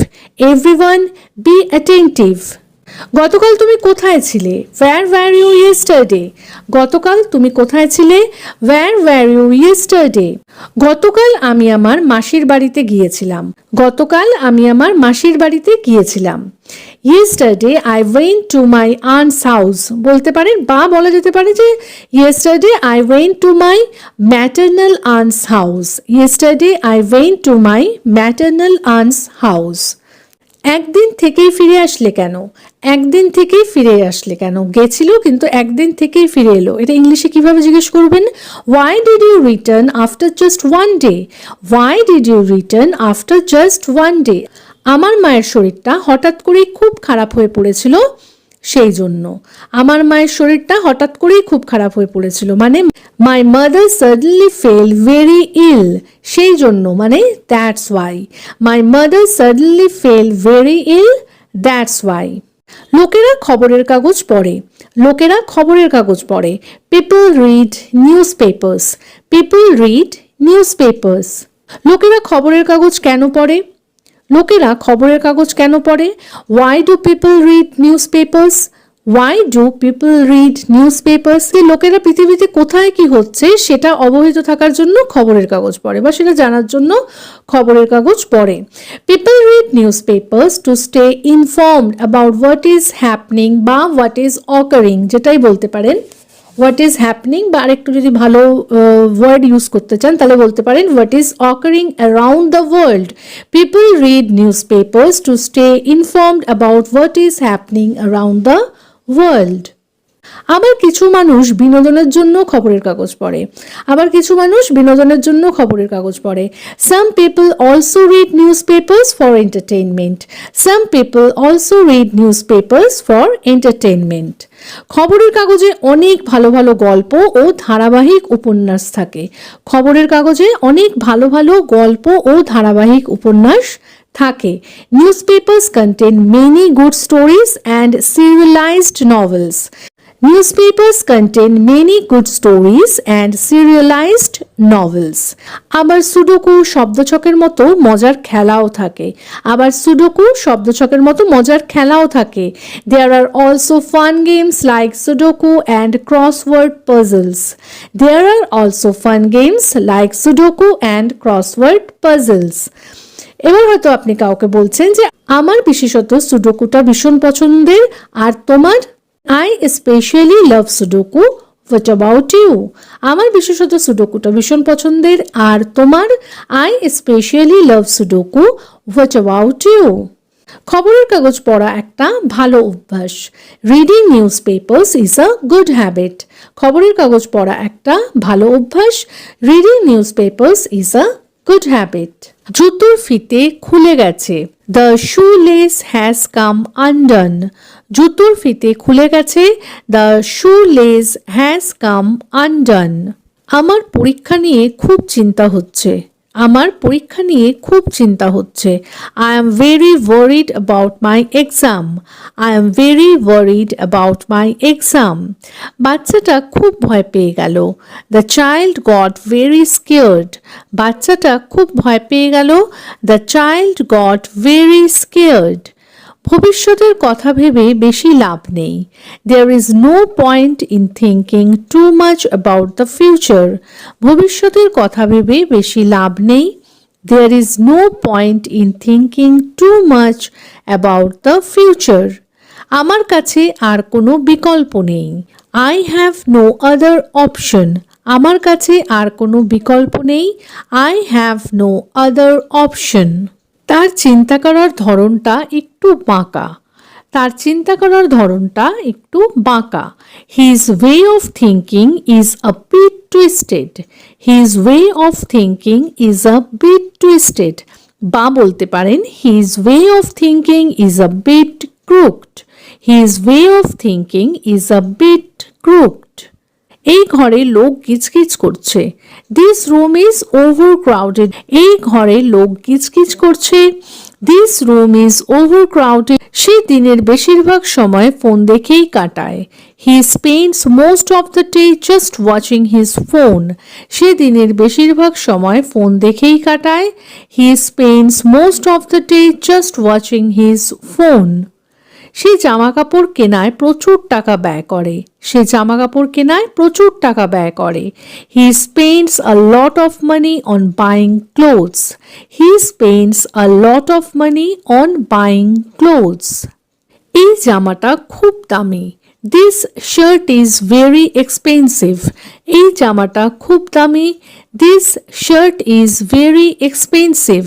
Everyone be attentive. গতকাল তুমি কোথায় ছিলে? Where were you yesterday? গতকাল তুমি কোথায় ছিলে? Where were you yesterday? গতকাল আমি আমার মাসির বাড়িতে গিয়েছিলাম। গতকাল আমি আমার মাসির বাড়িতে গিয়েছিলাম। Yesterday I went to my aunt's house বলতে পারেন, বা বলা যেতে পারে যে yesterday I went to my maternal aunt's house. Yesterday I went to my maternal aunt's house. একদিন থেকেই ফিরে আসলে কেন? একদিন থেকেই ফিরে আসলে কেন? গেছিল কিন্তু একদিন থেকেই ফিরে এলো, এটা ইংলিশে কিভাবে জিজ্ঞেস করবেন? Why did you return after just one day? Why did you return after just one day? আমার মায়ের শরীরটা হঠাৎ করেই খুব খারাপ হয়ে পড়েছিল, সেই জন্য। আমার মায়ের শরীরটা হঠাৎ করেই খুব খারাপ হয়ে পড়েছিল মানে my mother suddenly fell very ill, সেই জন্য মানে that's why. My mother suddenly fell very ill, that's why. লোকেরা খবরের কাগজ পড়ে। লোকেরা খবরের কাগজ পড়ে। People read newspapers. People read newspapers. লোকেরা খবরের কাগজ কেন পড়ে? লোকেরা খবরের কাগজ কেন পড়ে? Why do people read newspapers? Why do people read newspapers? লোকেরা পৃথিবীতে কোথায় কি হচ্ছে সেটা অবহিত থাকার জন্য খবরের কাগজ পড়ে বা সেটা জানার জন্য খবরের কাগজ পড়ে। People read newspapers to stay informed about what is happening বা what is occurring, যেটাই বলতে পারেন। হোয়াট ইজ হ্যাপনিং বা আরেকটু যদি ভালো ওয়ার্ড ইউজ করতে চান তাহলে বলতে পারেন what is occurring around the world. People read news papers to stay informed about what is happening around the world. আবার কিছু মানুষ বিনোদনের জন্য খবরের কাগজ পড়ে। আবার কিছু মানুষ বিনোদনের জন্য খবরের কাগজ পড়ে। Some people also read newspapers for entertainment. Some people also read newspapers for entertainment. খবরের কাগজে অনেক ভালো ভালো গল্প ও ধারাবাহিক উপন্যাস থাকে। খবরের কাগজে অনেক ভালো ভালো গল্প ও ধারাবাহিক উপন্যাস থাকে। Newspapers contain many good stories and serialized novels. Newspapers contain many good stories and serialized novels. আবার সুডোকু শব্দছকের মতো মজার খেলাও থাকে। আবার সুডোকু শব্দছকের মতো মজার খেলাও থাকে। There are also fun games like Sudoku and crossword puzzles. There are also fun games like Sudoku and crossword puzzles. এবার হয়তো আপনি কাউকে বলছেন যে আমার বিশেষত সুডোকুটা ভীষণ পছন্দের, আর তোমার? I especially love Sudoku. What about you? আমার বিশেষত সুডোকুটা ভীষণ পছন্দের, আর তোমার? I especially love Sudoku. What about you? খবরের কাগজ পড়া একটা ভালো অভ্যাস। Reading newspapers is a good habit. খবরের কাগজ পড়া একটা ভালো অভ্যাস। Reading newspapers is a good habit. জুতোর ফিতে খুলে গেছে। The shoelace has come undone. জুতোর ফিতে খুলে গেছে। The shoelace has come undone. আমার পরীক্ষা নিয়ে খুব চিন্তা হচ্ছে। আমার পরীক্ষা নিয়ে খুব চিন্তা হচ্ছে। I am very worried about my exam. I am very worried about my exam. বাচ্চাটা খুব ভয় পেয়ে গেল। The child goat very scared. বাচ্চাটা খুব ভয় পেয়ে গেল। The child goat very scared. ভবিষ্যতের কথা ভেবে বেশি লাভ নেই। There is no point in thinking too much about the future. ভবিষ্যতের কথা ভেবে বেশি লাভ নেই। There is no point in thinking too much about the future. আমার কাছে আর কোনো বিকল্প নেই। I have no other option. আমার কাছে আর কোনো বিকল্প নেই। I have no other option. তার চিন্তা করার ধরনটা একটু বাঁকা। তার চিন্তা করার ধরনটা একটু বাঁকা। His way of thinking is a bit twisted. His way of thinking is a bit twisted. বা বলতে পারেন His way of thinking is a bit crooked. His way of thinking is a bit crooked. এই ঘরে লোক গিজগিজ করছে। This room is overcrowded. এই ঘরে লোক গিজগিজ করছে। This room is overcrowded. সে দিনের বেশিরভাগ সময় ফোন দেখেই কাটায়। He spends most of the day just watching his phone. সে দিনের বেশিরভাগ সময় ফোন দেখেই কাটায়। He spends most of the day just watching his phone. সে জামা কাপড় কেনায় প্রচুর টাকা ব্যয় করে। সে জামা কাপড় কেনায় প্রচুর টাকা ব্যয় করে। He spends a lot of money on buying clothes. He spends a lot of money on buying clothes. এই জামাটা খুব দামি। This shirt is very expensive. এই জামাটা খুব দামি। This shirt is very expensive.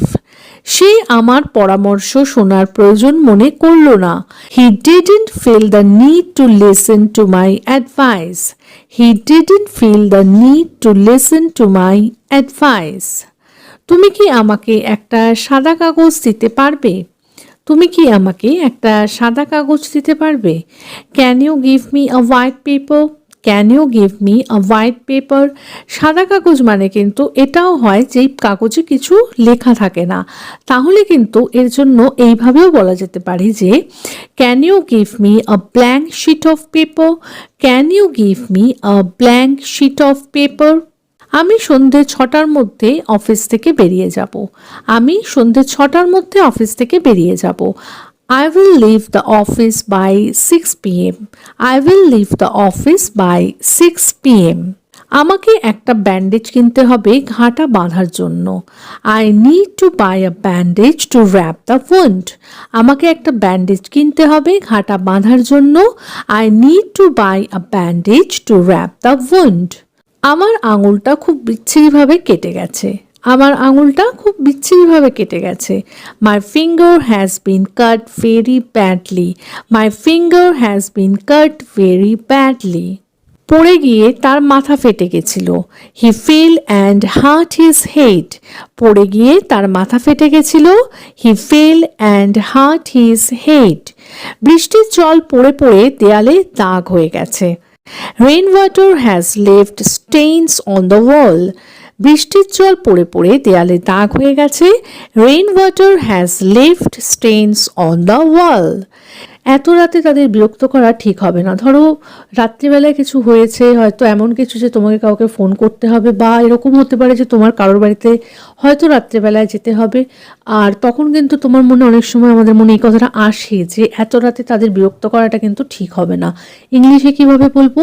সে আমার পরামর্শ শোনার প্রয়োজন মনে করল না। He didn't feel the need to listen to my advice. He didn't feel the need to listen to my advice. তুমি কি আমাকে একটা সাদা কাগজ দিতে পারবে? তুমি কি আমাকে একটা সাদা কাগজ দিতে পারবে? Can you give me a white paper? Can you give me a white paper? সাদা কাগজ মানে কিন্তু এটাও হয় যেই কাগজে কিছু লেখা থাকে না। তাহলে কিন্তু এর জন্য এইভাবেও বলা যেতে পারে যে can you give me a blank sheet of paper? Can you give me a blank sheet of paper? আমি সন্ধে 6টার মধ্যে অফিস থেকে বেরিয়ে যাব। আমি সন্ধে 6টার মধ্যে অফিস থেকে বেরিয়ে যাব। I will leave the office by 6 p.m. I will leave the office by 6 p.m. আমাকে একটা ব্যান্ডেজ কিনতে হবে ঘাটা বাঁধার জন্য। I need to buy a bandage to wrap the wound. আমাকে একটা ব্যান্ডেজ কিনতে হবে ঘাটা বাঁধার জন্য। I need to buy a bandage to wrap the wound. আমার আঙুলটা খুব বিচ্ছিরিভাবে কেটে গেছে। আমার আঙুলটা খুব বিচ্ছিরিভাবে কেটে গেছে। My finger has been cut very badly. My finger has been cut very badly. পড়ে গিয়ে তার মাথা ফেটে গেছিল। He fell and hurt his head. পড়ে গিয়ে তার মাথা ফেটে গেছিল। He fell and hurt his head. বৃষ্টির জল পড়ে পড়ে দেয়ালে দাগ হয়ে গেছে। Rainwater has left stains on the wall. বৃষ্টির জল পড়ে পড়ে দেয়ালে দাগ হয়ে গেছে। Rainwater has left stains on the wall. এত রাতে তাদের বিরক্ত করা ঠিক হবে না। ধরো রাত্রিবেলায় কিছু হয়েছে, হয়তো এমন কিছু যে তোমাকে কাউকে ফোন করতে হবে, বা এরকম হতে পারে যে তোমার কারোর বাড়িতে হয়তো রাত্রিবেলায় যেতে হবে। আর তখন কিন্তু তোমার মনে অনেক সময় আমাদের মনে এই কথাটা আসে যে এত রাতে তাদের বিরক্ত করাটা কিন্তু ঠিক হবে না। ইংলিশে কিভাবে বলবো?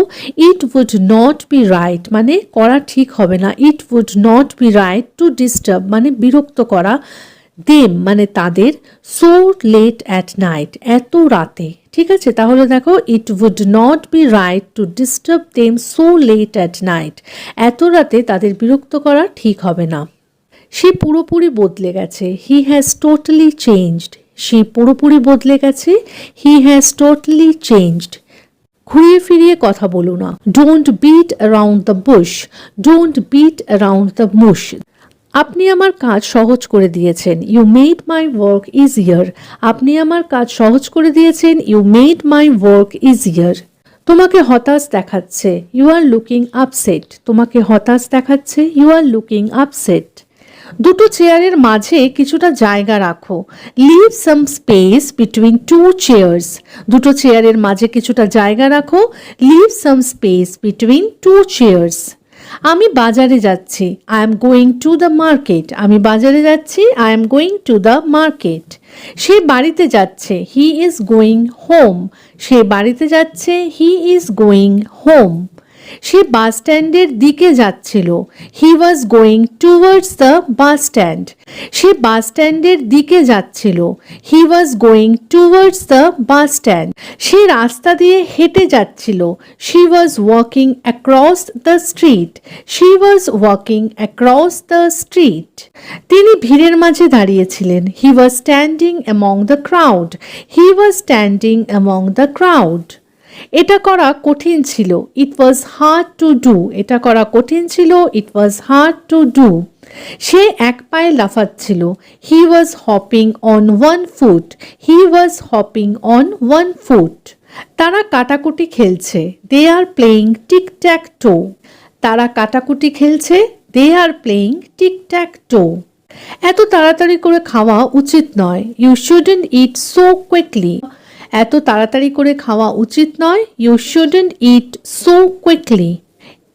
It would not be right মানে করা ঠিক হবে না। It would not be right to disturb মানে বিরক্ত করা। দেম মানে তাদের। সো লেট অ্যাট নাইট এত রাতে। ঠিক আছে, তাহলে দেখো it would not be right to disturb them so late at night. এত রাতে তাদের বিরক্ত করা ঠিক হবে না। সে পুরোপুরি বদলে গেছে। He has totally changed. সে পুরোপুরি বদলে গেছে। He has totally changed. ঘুরিয়ে ফিরিয়ে কথা বলো না। Don't beat around the bush. Don't beat around the bush. আপনি আমার কাজ সহজ করে দিয়েছেন। You made my work easier. আপনি আমার কাজ সহজ করে দিয়েছেন। You made my work easier. তোমাকে হতাশ দেখাচ্ছে। You are looking upset. তোমাকে হতাশ দেখাচ্ছে। You are looking upset. দুটো চেয়ারের মাঝে কিছুটা জায়গা রাখো। Leave some space between two chairs. দুটো চেয়ারের মাঝে কিছুটা জায়গা রাখো। Leave some space between two chairs. আমি বাজারে যাচ্ছি। I am going to the market. আমি বাজারে যাচ্ছি। I am going to the market. সে বাড়িতে যাচ্ছে। He is going home. সে বাড়িতে যাচ্ছে। He is going home. সে বাস স্ট্যান্ডের দিকে যাচ্ছিল। He was going towards the bus stand. সে বাস স্ট্যান্ডের দিকে যাচ্ছিল। He was going towards the bus stand. সে রাস্তা দিয়ে হেঁটে যাচ্ছিল। She was walking across the street. She was walking across the street. তিনি ভিড়ের মাঝে দাঁড়িয়েছিলেন। He was standing among the crowd. He was standing among the crowd. এটা করা কঠিন ছিল। It was hard to do. এটা করা কঠিন ছিল। It was hard to do. সে এক পায়ে লাফাচ্ছিল। He was hopping on one foot. He was hopping on one foot. তারা কাটাকুটি খেলছে। They are playing tic tac toe. তারা কাটাকুটি খেলছে। They are playing tic tac toe. এত তাড়াতাড়ি করে খাওয়া উচিত নয়। You shouldn't eat so quickly. এত তাড়াতাড়ি করে খাওয়া উচিত নয়। You shouldn't eat so quickly.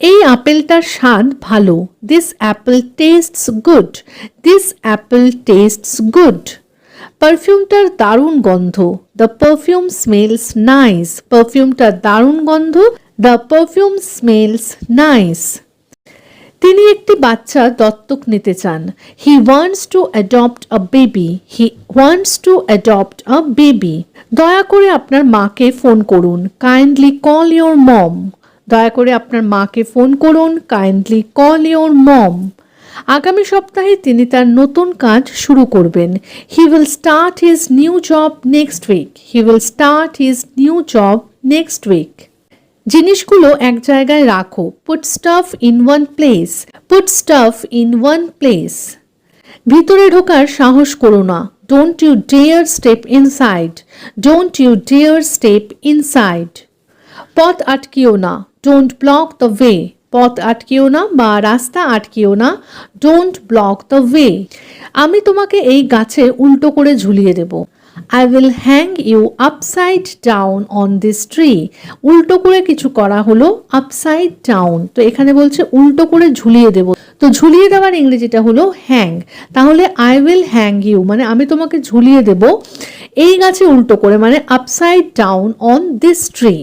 এই আপেলটার স্বাদ ভালো। This apple tastes good. This apple tastes good. পারফিউমটার দারুণ গন্ধ, দ্য পারফিউম স্মেলস নাইস। পারফিউমটার দারুণ গন্ধ, দ্য পারফিউম স্মেলস নাইস। তিনি একটি বাচ্চা দত্তক নিতে চান, he wants to adopt a baby. He wants to adopt a baby. দয়া করে আপনার মাকে ফোন করুন, কাইন্ডলি কল ইয়োর মম। দয়া করে আপনার মাকে ফোন করুন, কাইন্ডলি কল ইয়োর মম। আগামী সপ্তাহে তিনি তার নতুন কাজ শুরু করবেন, he will start his new job next week. He will start his new job next week. জিনিসগুলো এক জায়গায় রাখো, put stuff in one place. Put stuff in one place. ভিতরে ঢোকার সাহস করো না, don't you dare step inside. Don't you dare step inside. পথ আটকিও না, ডোন্ট ব্লক দ্য ওয়ে। পথ আটকিও না বা রাস্তা আটকিও না, ডোন্ট ব্লক দ্য ওয়ে। আমি তোমাকে এই গাছে উল্টো করে ঝুলিয়ে দেব, I will hang you upside down on this tree. উল্টো করে কিছু করা হলো upside down, তো এখানে বলছে উল্টো করে ঝুলিয়ে দেব, তো ঝুলিয়ে দেওয়ার ইংরেজিটা হলো হ্যাং। তাহলে I will hang you মানে আমি তোমাকে ঝুলিয়ে দেব এই গাছে উল্টো করে, মানে upside down on this tree।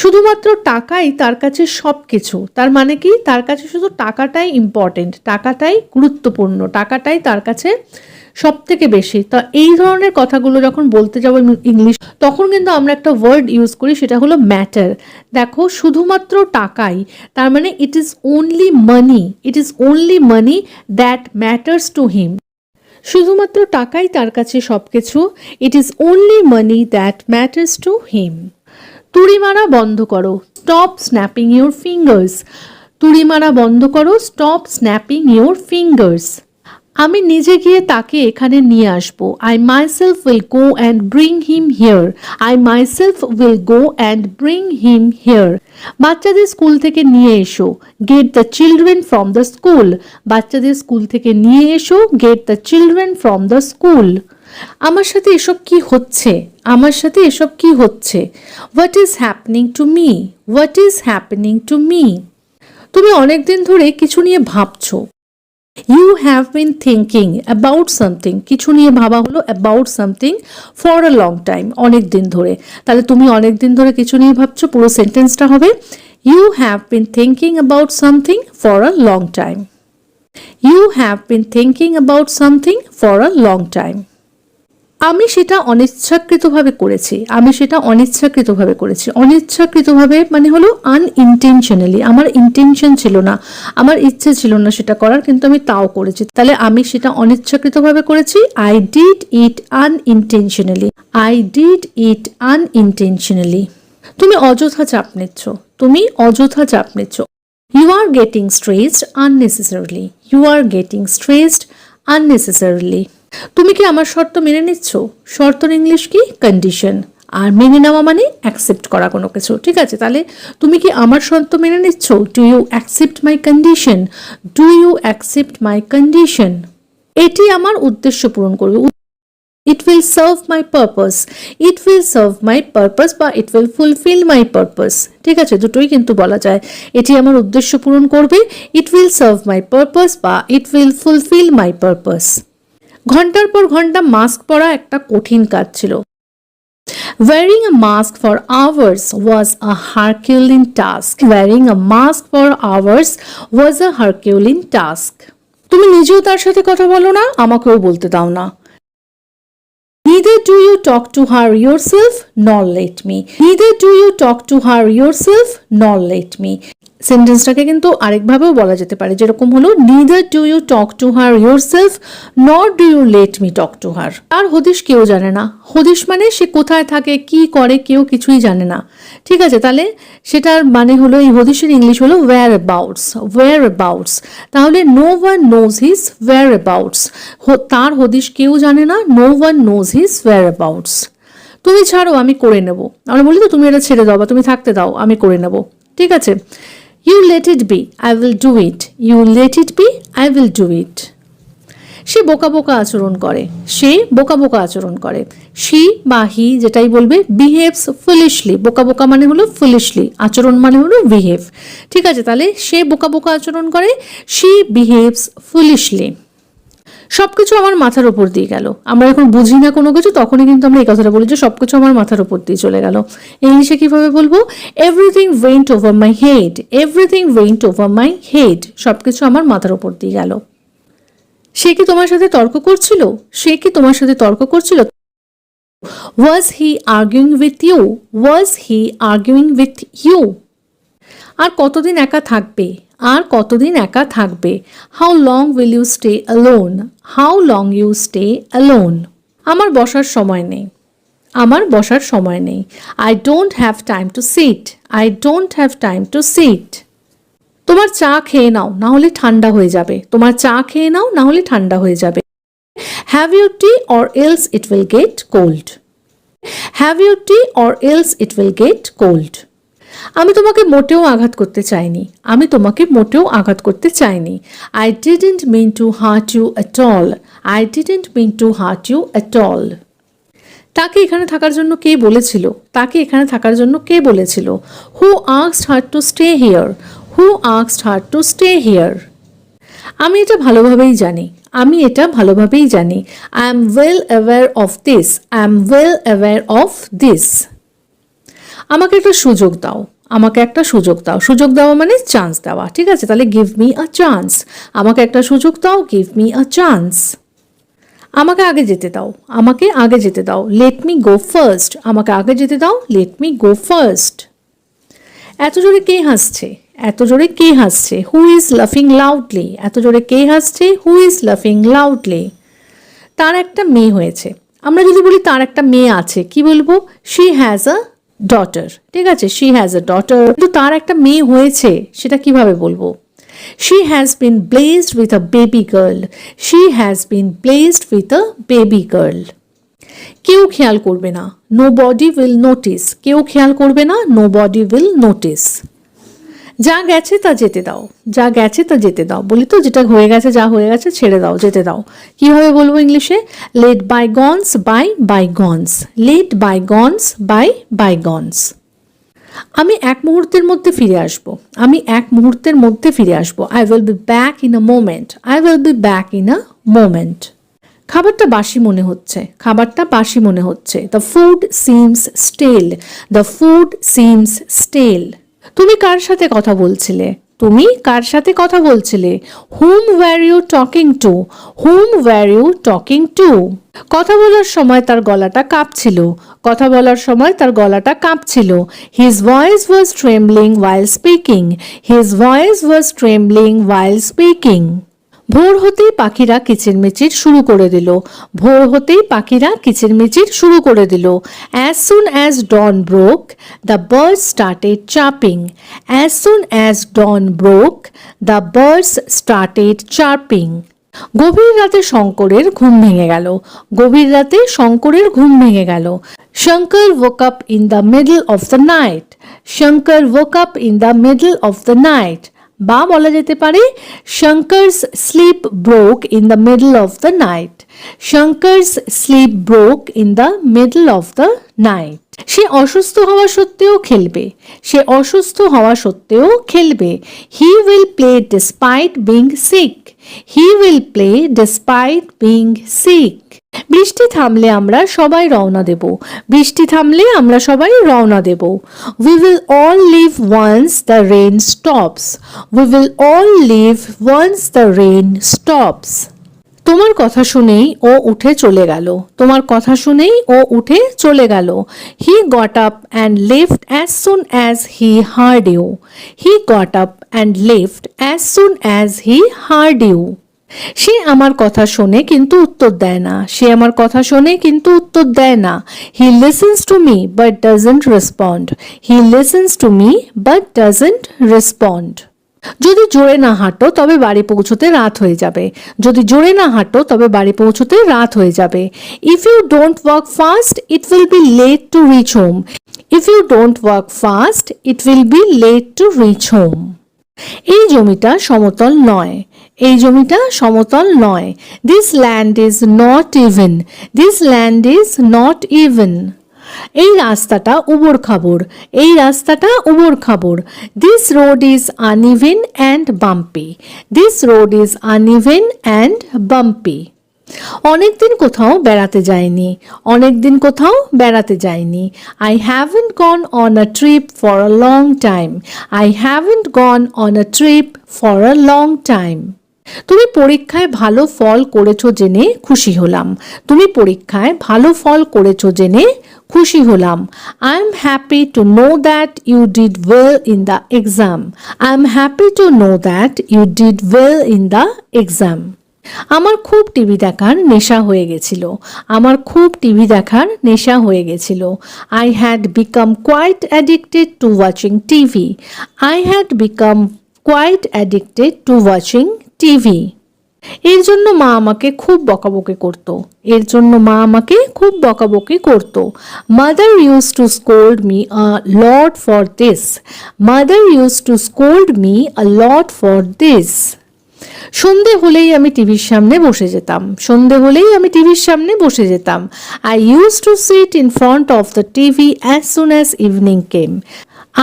শুধুমাত্র টাকাই তার কাছে সব কিছু, তার মানে কি তার কাছে শুধু টাকাটাই ইম্পর্টেন্ট, টাকাটাই গুরুত্বপূর্ণ, টাকাটাই তার কাছে সব থেকে বেশি। তা এই ধরনের কথাগুলো যখন বলতে যাবো ইংলিশ, তখন কিন্তু আমরা একটা ওয়ার্ড ইউজ করি, সেটা হলো ম্যাটার। দেখো শুধুমাত্র টাকাই, তার মানে it is only money, it is only money that matters to him. শুধুমাত্র টাকাই তার কাছে সব কিছু, it is only money that matters to him. তুড়ি মারা বন্ধ করো, স্টপ স্ন্যাপিং ইউর ফিঙ্গার্স। তুড়ি মারা বন্ধ করো, স্টপ স্ন্যাপিং ইউর ফিঙ্গার্স। আমি নিজে গিয়ে তাকে এখানে নিয়ে আসবো, I myself will go and bring him here. I myself will go and bring him here. বাচ্চাদের স্কুল থেকে নিয়ে এসো, get the children from the school. বাচ্চাদের স্কুল থেকে নিয়ে এসো, get the children from the school. আমার সাথে এসব কি হচ্ছে, আমার সাথে এসব কি হচ্ছে, what is happening to me, what is happening to me. তুমি অনেকদিন ধরে কিছু নিয়ে ভাবছো, you have been thinking about something. কিছু নিয়ে ভাবা হলো about something for a long time, অনেক দিন ধরে। তাহলে তুমি অনেক দিন ধরে কিছু নিয়ে ভাবছো, পুরো সেন্টেন্সটা হবে you have been thinking about something for a long time. You have been thinking about something for a long time. আমি সেটা অনিচ্ছাকৃতভাবে করেছি, আমি সেটা অনিচ্ছাকৃতভাবে করেছি। অনিচ্ছাকৃতভাবে মানে হলো আনইনটেনশনালি, আমার ইন্টেনশন ছিল না, আমার ইচ্ছে ছিল না সেটা করার, কিন্তু আমি তাও করেছি। তাহলে আমি সেটা অনিচ্ছাকৃতভাবে করেছি, I did it unintentionally. I did it unintentionally. তুমি অযথা চাপ নিচ্ছ, তুমি অযথা চাপ নিচ্ছ। You are getting stressed unnecessarily. You are getting stressed unnecessarily. তুমি কি আমার শর্ত মেনে নিচ্ছ? শর্তর ইংলিশ কি? কন্ডিশন। আর মেনে নেওয়া মানে অ্যাকসেপ্ট করা কোনো কিছু, ঠিক আছে? তাহলে তুমি কি আমার শর্ত মেনে নিচ্ছ? Do you accept my condition? Do you accept my condition? এটি আমার উদ্দেশ্য পূরণ করবে, it will serve my purpose. It will serve my purpose বা it will fulfil my purpose, ঠিক আছে? দুটোই কিন্তু বলা যায়। এটি আমার উদ্দেশ্য পূরণ করবে, it will serve my purpose বা it will fulfil my purpose. ঘন্টার পর ঘন্টা মাস্ক পরা একটা কঠিন কাজ ছিল। Wearing a mask for hours was a Herculean task. Wearing a mask for hours was a Herculean task. তুমি নিজেও তার সাথে কথা বলো না, আমাকেও বলতে দাও না। Neither do you talk to her yourself nor let me. Neither do you talk to her yourself nor let me. সেন্টেন্সটাকে কিন্তু আরেকভাবেও বলা যেতে পারে, যেরকম হলো neither do you talk to her yourself nor do you let me talk to her. আর হদিশ কেউ জানে না। হদিশ মানে সে কোথায় থাকে, কি করে, কেউ কিছুই জানে না, ঠিক আছে? তাহলে সেটার মানে হলো, এই হদিশের ইংলিশ হলো whereabouts. whereabouts, তাহলে no one knows his whereabouts. তার হদিশ কেউ জানে না, no one knows his whereabouts. তুমি ছাড়ো, আমি করে নেব। আমরা বলি তো তুমি এটা ছেড়ে দাও বা তুমি থাকতে দাও, আমি করে নেব, ঠিক আছে? You let it be, I will do it. You let it be, I will do it. সে বোকা বোকা আচরণ করে, সে বোকা বোকা আচরণ করে। she বা he যেটাই বলবে, behaves foolishly. বোকা বোকা মানে হলো foolishly, আচরণ মানে হলো behave, ঠিক আছে? তাহলে সে বোকা বোকা আচরণ করে, she behaves foolishly. সবকিছু আমার মাথার উপর দিয়ে গেল। আমরা যখন বুঝি না কোনো কিছু তখনই কিন্তু আমরা এই কথাটা বলি যে সবকিছু আমার মাথার উপর দিয়ে চলে গেল। ইংলিশে কিভাবে বলবো? Everything went over my head, everything went over my head, সবকিছু আমার মাথার উপর দিয়ে গেল। সে কি তোমার সাথে তর্ক করছিল? সে কি তোমার সাথে তর্ক করছিল? Was he arguing with you? Was he arguing with you? আর কতদিন একা থাকবে? আর কতদিন একা থাকবে? How long will you stay alone? How long you stay alone? আমার বসার সময় নেই, আমার বসার সময় নেই। I don't have time to sit, I don't have time to sit. তোমার চা খেয়ে নাও, না হলে ঠান্ডা হয়ে যাবে। তোমার চা খেয়ে নাও, না হলে ঠান্ডা হয়ে যাবে। Have your tea or else it will get cold. Have your tea or else it will get cold. আমি তোমাকে মোটেও আঘাত করতে চাইনি, আমি তোমাকে মোটেও আঘাত করতে চাইনি। I didn't mean to hurt you at all, I didn't mean to hurt you at all. তাকে এখানে থাকার জন্য কে বলেছিল? তাকে এখানে থাকার জন্য কে বলেছিল? Who asked her to stay here? Who asked her to stay here? আমি এটা ভালোভাবেই জানি, আমি এটা ভালোভাবেই জানি। I am well aware of this, I am well aware of this. আমাকে একটা সুযোগ দাও, আমাকে একটা সুযোগ দাও। সুযোগ দেওয়া মানে চান্স দেওয়া, ঠিক আছে? তাহলে গিভ মি আ চান্স, আমাকে একটা সুযোগ দাও, গিভ মি আ চান্স। আমাকে আগে যেতে দাও, আমাকে আগে যেতে দাও। লেট মি গো ফার্স্ট, আমাকে আগে যেতে দাও, লেট মি গো ফার্স্ট। এত জোরে কে হাসছে? এত জোরে কে হাসছে? হু ইজ লাফিং লাউডলি? এত জোরে কে হাসছে? হু ইজ লাফিং লাউডলি? তার একটা মেয়ে হয়েছে। আমরা যদি বলি তার একটা মেয়ে আছে, কি বলবো? শি হ্যাজ আ ডটার, ঠিক আছে? She has a daughter. কিন্তু তার একটা মেয়ে হয়েছে, সেটা কিভাবে বলবো? She has been blessed with a baby girl. She has been blessed with a baby girl. কেউ খেয়াল করবে না, nobody will notice. কেউ খেয়াল করবে না, nobody will notice. যা গেছে তা যেতে দাও, যা গেছে তা যেতে দাও। বলি তো, যেটা হয়ে গেছে, যা হয়ে গেছে ছেড়ে দাও, যেতে দাও। কিভাবে বলবো ইংলিশে? Let bygones by bygones. Let bygones by bygones. আমি এক মুহূর্তের মধ্যে ফিরে আসব, আমি এক মুহূর্তের মধ্যে ফিরে আসব। I will be back in a moment. I will be back in a moment. খাবারটা বাসি মনে হচ্ছে, খাবারটা বাসি মনে হচ্ছে। The food seems stale. The food seems stale. তুমি কার সাথে কথা বলছিলে? তুমি কার সাথে কথা বলছিলে? Whom were you talking to? Whom were you talking to? কথা বলার সময় তার গলাটা কাঁপছিল, কথা বলার সময় তার গলাটা কাঁপছিল। His voice was trembling while speaking. His voice was trembling while speaking. ভোর হতেই পাখিরা কিচিরমিচির শুরু করে দিল, ভোর হতেই পাখিরা কিচিরমিচির শুরু করে দিল। As soon as dawn broke, the birds started chirping. As soon as dawn broke, the birds started chirping. গভীর রাতে শঙ্করের ঘুম ভেঙে গেল, গভীর রাতে শঙ্করের ঘুম ভেঙে গেল। Shankar woke up in the middle of the night. Shankar woke up in the middle of the night. বা বলা যেতে পারে Shankar's sleep broke in the middle of the night. Shankar's sleep broke in the middle of the night. সে অসুস্থ হওয়া সত্ত্বেও খেলবে, সে অসুস্থ হওয়া সত্ত্বেও খেলবে। He will play despite being sick. He will play despite being sick. বৃষ্টি থামলে আমরা সবাই রওনা দেব, বৃষ্টি থামলে আমরা সবাই রওনা দেব। We will all leave once the rain stops. We will all leave once the rain stops. তোমার কথা শুনেই ও উঠে চলে গেল, তোমার কথা শুনেই ও উঠে চলে গেল। He got up and left as soon as he heard you. He got up and left as soon as he heard you. সে আমার কথা শোনে কিন্তু উত্তর দেয় না, সে আমার কথা শোনে কিন্তু উত্তর দেয় না। He listens to me but doesn't respond. He listens to me but doesn't respond. যদি জোরে না হাঁটো তবে বাড়ি পৌঁছতে রাত হয়ে যাবে, যদি জোরে না হাঁটো তবে বাড়ি পৌঁছতে রাত হয়ে যাবে। If you don't walk fast, it will be late to reach home. If you don't walk fast, it will be late to reach home. এই জমিটা সমতল নয়, এই জমিটা সমতল নয়। This land is not even. This land is not even. এই রাস্তাটা উবড় খাবড়, এই রাস্তাটা উবড় খাবড়। This road is uneven and bumpy. This road is uneven and bumpy. অনেকদিন কোথাও বেড়াতে যাইনি, অনেকদিন কোথাও বেড়াতে যাইনি। I haven't gone on a trip for a long time. I haven't gone on a trip for a long time. তুমি পরীক্ষায় ভালো ফল করেছো জেনে খুশি হলাম। তুমি পরীক্ষায় ভালো ফল করেছো জেনে খুশি হলাম। I am happy to know that you did well in the exam. I am happy to know that you did well in the exam. আমার খুব টিভি দেখার নেশা হয়ে গেছিল। আমার খুব টিভি দেখার নেশা হয়ে গেছিল। I had become quite addicted to watching TV. I had become quite addicted to watching TV. এর জন্য মা আমাকে খুব বকাবকি করতো। এর জন্য মা আমাকে খুব বকাবকি করতো। Mother used to scold me a lot for this. Mother used to scold me a lot for this. সন্ধে হলেই আমি টিভির সামনে বসে যেতাম। সন্ধে হলেই আমি টিভির সামনে বসে যেতাম। I used to sit in front of the TV as soon as evening came.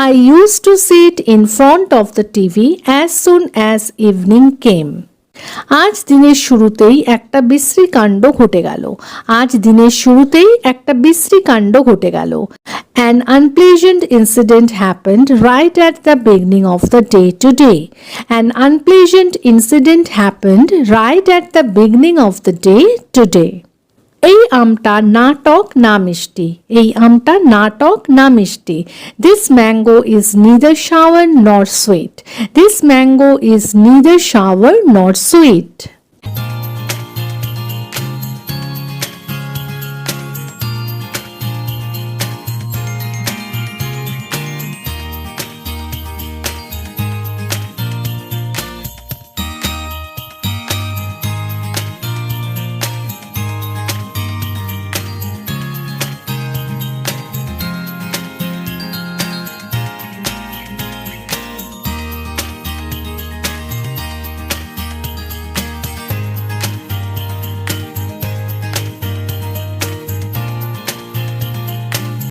I used to sit in front of the TV as soon as evening came. আজ দিনের শুরুতেই একটা বিশ্রী কাণ্ড ঘটে গেল। আজ দিনের শুরুতেই একটা বিশ্রী কাণ্ড ঘটে গেল। An unpleasant incident happened right at the beginning of the day today. An unpleasant incident happened right at the beginning of the day today. এই আমটা না টক না মিষ্টি। এই আমটা না টক না মিষ্টি। This mango is neither sour nor sweet. This mango is neither sour nor sweet.